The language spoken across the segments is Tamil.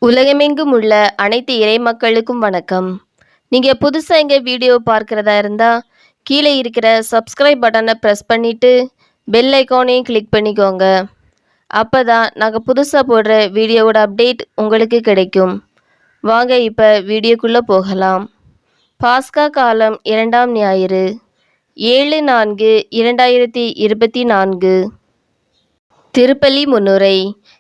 உலகமெங்கும் உள்ள அனைத்து இறை மக்களுக்கும் வணக்கம். நீங்க புதுசா எங்க வீடியோ பார்க்கிறதா இருந்தா, கீழே இருக்கிற சப்ஸ்கிரைப் பட்டனை பிரஸ் பண்ணிட்டு, பெல் ஐகானையும் கிளிக் பண்ணிக்கோங்க. அப்பதான் நாங்க புதுசா போடுற வீடியோவோட அப்டேட் உங்களுக்கு கிடைக்கும். வாங்க இப்ப வீடியோக்குள்ள போகலாம். பாஸ்கா காலம் 2ஆம் ஞாயிறு 7/4/2024. திருப்பலி முன்னுரை.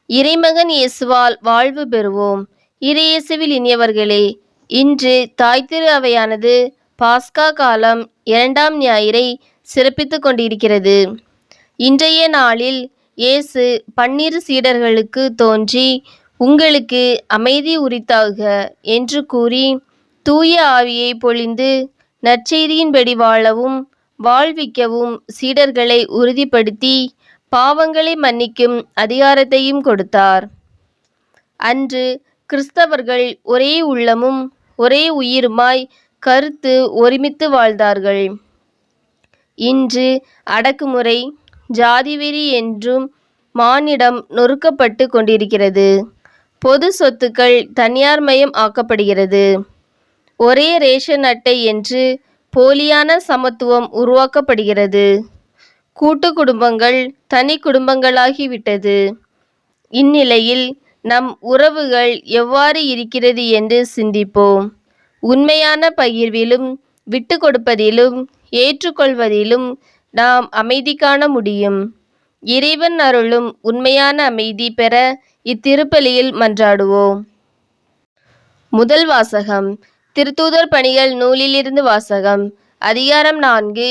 இறைமகன் இயேசுவால் வாழ்வு பெறுவோம். இறையேசுவில் இனியவர்களே, இன்று தாய் திரு அவையானது பாஸ்கா காலம் 2ஆம் ஞாயிறை சிறப்பித்துக் கொண்டிருக்கிறது. இன்றைய நாளில் இயேசு 12 சீடர்களுக்கு தோன்றி, உங்களுக்கு அமைதி உரித்தாக என்று கூறி, தூய ஆவியை பொழிந்து நற்செய்தியின்படி வாழவும் வாழ்விக்கவும் சீடர்களை உறுதிப்படுத்தி பாவங்களை மன்னிக்கும் அதிகாரத்தையும் கொடுத்தார். அன்று கிறிஸ்தவர்கள் ஒரே உள்ளமும் ஒரே உயிருமாய் கருத்து ஒருமித்து வாழ்ந்தார்கள். இன்று அடக்குமுறை, ஜாதிவெறி என்றும் மானிடம் நொறுக்கப்பட்டு கொண்டிருக்கிறது. பொது சொத்துக்கள் தனியார்மயம் ஆக்கப்படுகிறது. ஒரே ரேஷன் அட்டை என்று போலியான சமத்துவம் உருவாக்கப்படுகிறது. கூட்டு குடும்பங்கள் தனி குடும்பங்களாகிவிட்டது. இந்நிலையில் நம் உறவுகள் எவ்வாறு இருக்கிறது என்று சிந்திப்போம். உண்மையான பகிர்விலும் விட்டு கொடுப்பதிலும் ஏற்றுக்கொள்வதிலும் நாம் அமைதி காண முடியும். இறைவன் அருளும் உண்மையான அமைதி பெற இத்திருப்பலியில் மன்றாடுவோம். முதல் வாசகம். திருத்தூதர் பணிகள் நூலிலிருந்து வாசகம். அதிகாரம் 4,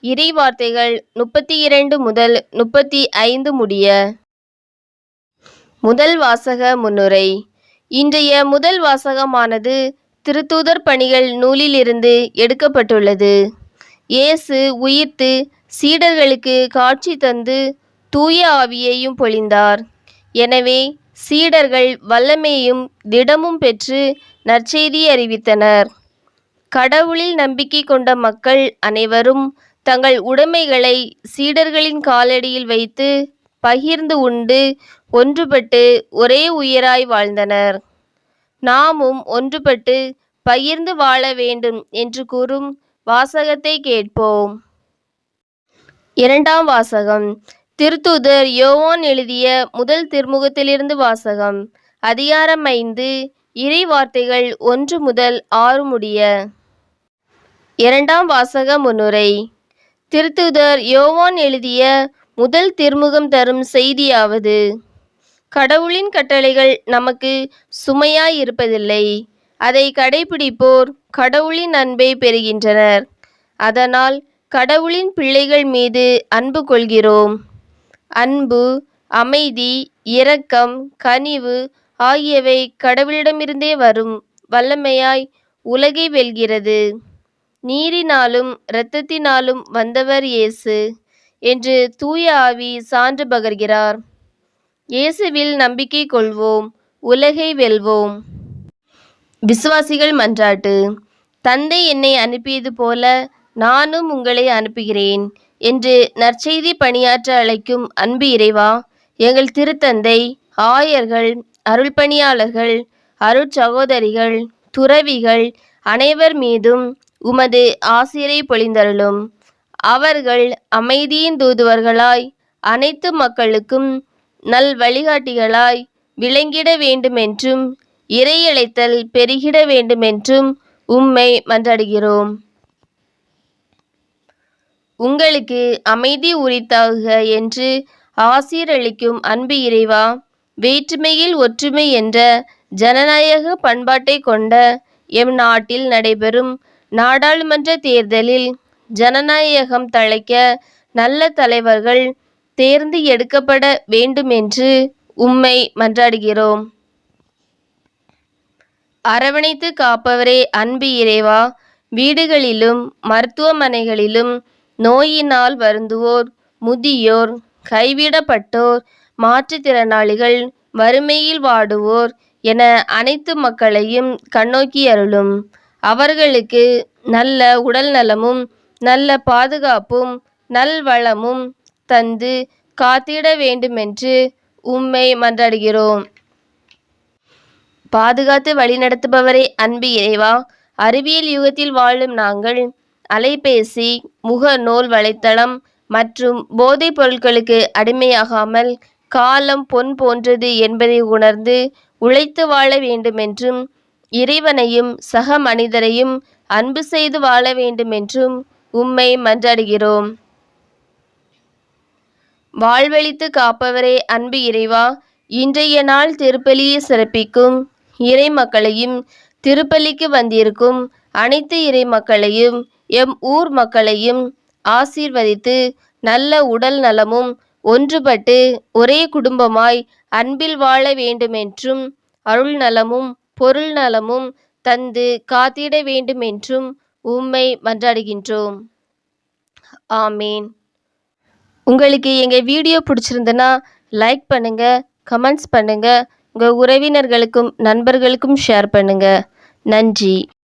இறை வார்த்தைகள் 32 முதல் 35 முடிய. முதல் வாசக முன்னுரை. இன்றைய முதல் வாசகமானது திருத்தூதர் பணிகள் நூலிலிருந்து எடுக்கப்பட்டுள்ளது. இயேசு உயிர்த்து சீடர்களுக்கு காட்சி தந்து தூய ஆவியையும் பொழிந்தார். எனவே சீடர்கள் வல்லமையும் திடமும் பெற்று நற்செய்தியை அறிவித்தனர். கடவுளில் நம்பிக்கை கொண்ட மக்கள் அனைவரும் தங்கள் உடைமைகளை சீடர்களின் காலடியில் வைத்து பகிர்ந்து உண்டு ஒன்றுபட்டு ஒரே உயிராய் வாழ்ந்தனர். நாமும் ஒன்றுபட்டு பகிர்ந்து வாழ வேண்டும் என்று கூறும் வாசகத்தை கேட்போம். இரண்டாம் வாசகம். திருத்தூதர் யோவான் எழுதிய முதல் திருமுகத்திலிருந்து வாசகம். அதிகாரம் 5, இறை வார்த்தைகள் 1 முதல் 6 முடிய. இரண்டாம் வாசக முன்னுரை. திருத்தூதர் யோவான் எழுதிய முதல் திருமுகம் தரும் செய்தியாவது: கடவுளின் கட்டளைகள் நமக்கு சுமையாய் இருப்பதில்லை. அதை கடைபிடிப்போர் கடவுளின் அன்பை பெறுகின்றனர். அதனால் கடவுளின் பிள்ளைகள் மீது அன்பு கொள்கிறோம். அன்பு, அமைதி, இரக்கம், கனிவு ஆகியவை கடவுளிடமிருந்தே வரும் வல்லமையாய் உலகை வெல்கிறது. நீரினாலும் இரத்தத்தினாலும் வந்தவர் இயேசு என்று தூய ஆவி சான்று பகர்கிறார். இயேசுவில் நம்பிக்கை கொள்வோம், உலகை வெல்வோம். விசுவாசிகள் மன்றாட்டு. தந்தை என்னை அனுப்பியது போல நானும் உங்களை அனுப்புகிறேன் என்று நற்செய்தி பணியாற்ற அழைக்கும் அன்பு இறைவா, எங்கள் திருத்தந்தை, ஆயர்கள், அருள்பணியாளர்கள், அருட்சகோதரிகள், துறவிகள் அனைவர் மீதும் உமது ஆசிரை பொழிந்தருளும். அவர்கள் அமைதியின் தூதுவர்களாய் அனைத்து மக்களுக்கும் நல் வழிகாட்டிகளாய் விளங்கிட வேண்டுமென்றும் இறையழைத்தல் பெருகிட வேண்டுமென்றும் உம்மை மன்றாடுகிறோம். உங்களுக்கு அமைதி உரித்தாக என்று ஆசீரளிக்கும் அன்பு இறைவா, வேற்றுமையில் ஒற்றுமை என்ற ஜனநாயக பண்பாட்டை கொண்ட எம் நாட்டில் நடைபெறும் நாடாளுமன்ற தேர்தலில் ஜனநாயகம் தழைக்க நல்ல தலைவர்கள் தேர்ந்து எடுக்கப்பட வேண்டுமென்று உம்மை மன்றாடுகிறோம். அரவணைத்து காப்பவரே அன்பு இறைவா, வீடுகளிலும் மருத்துவமனைகளிலும் நோயினால் வருந்துவோர், முதியோர், கைவிடப்பட்டோர், மாற்றுத்திறனாளிகள், வறுமையில் வாடுவோர் என அனைத்து மக்களையும் கண்ணோக்கி அருளும். அவர்களுக்கு நல்ல உடல் நலமும் நல்ல பாதுகாப்பும் நல்வளமும் தந்து காத்திட வேண்டுமென்று உம்மை மன்றாடுகிறோம். பாதுகாத்து வழிநடத்துபவரே அன்பு இறைவா, அறிவியல் யுகத்தில் வாழும் நாங்கள் அலைபேசி, முகநூல் வலைத்தளம் மற்றும் போதைப் பொருட்களுக்கு அடிமையாகாமல் காலம் பொன் போன்றது என்பதை உணர்ந்து உழைத்து வாழ வேண்டுமென்றும், இறைவனையும் சக மனிதரையும் அன்பு செய்து வாழ வேண்டுமென்றும் உம்மை மன்றாடுகிறோம். வாழ்வழித்து காப்பவரே அன்பு இறைவா, இன்றைய நாள் திருப்பலியை சிறப்பிக்கும் இறை மக்களையும் திருப்பலிக்கு வந்திருக்கும் அனைத்து இறை மக்களையும் எம் ஊர் மக்களையும் ஆசீர்வதித்து நல்ல உடல் நலமும் ஒன்றுபட்டு ஒரே குடும்பமாய் அன்பில் வாழ வேண்டுமென்றும் அருள் நலமும் பொருள் நலமும் தந்து காத்திட வேண்டுமென்றும் உம்மை மன்றாடுகின்றோம். ஆமீன். உங்களுக்கு எங்கள் வீடியோ பிடிச்சிருந்துன்னா லைக் பண்ணுங்க, கமெண்ட்ஸ் பண்ணுங்க, உங்கள் உறவினர்களுக்கும் நண்பர்களுக்கும் ஷேர் பண்ணுங்க. நன்றி.